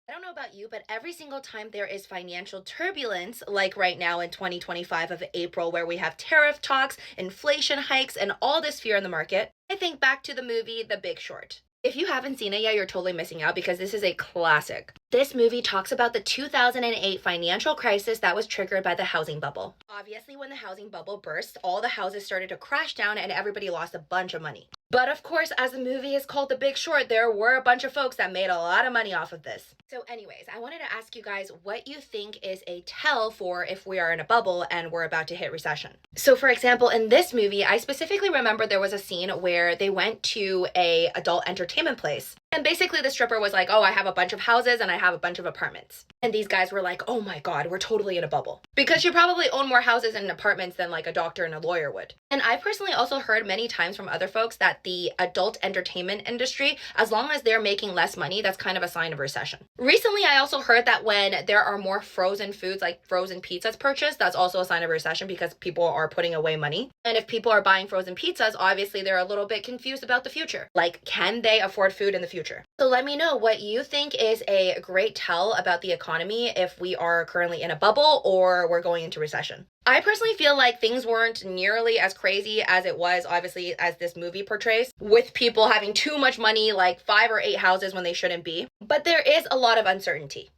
I don't know about you, but every single time there is financial turbulence, like right now in 2025 of April, where we have tariff talks, inflation hikes, and all this fear in the market, I think back to the movie The Big Short. If you haven't seen it yet, you're totally missing out because this is a classic. This movie talks about the 2008 financial crisis that was triggered by the housing bubble. Obviously, when the housing bubble burst, all the houses started to crash down and everybody lost a bunch of money. But of course, as the movie is called The Big Short, there were a bunch of folks that made a lot of money off of this. So anyways, I wanted to ask you guys what you think is a tell for if we are in a bubble and we're about to hit recession. So for example, in this movie, I specifically remember there was a scene where they went to a adult entertainment place. And basically the stripper was like, oh, I have a bunch of houses and I have a bunch of apartments. And these guys were like, oh my God, we're totally in a bubble. Because you probably own more houses and apartments than like a doctor and a lawyer would. And I personally also heard many times from other folks that the adult entertainment industry, as long as they're making less money, that's kind of a sign of recession. Recently, I also heard that when there are more frozen foods like frozen pizzas purchased, that's also a sign of recession because people are putting away money. And if people are buying frozen pizzas, obviously they're a little bit confused about the future. Like, can they afford food in the future? So let me know what you think is a great tell about the economy if we are currently in a bubble or we're going into recession. I personally feel like things weren't nearly as crazy as it was, obviously, as this movie portrays, with people having too much money, like 5 or 8 houses when they shouldn't be. But there is a lot of uncertainty.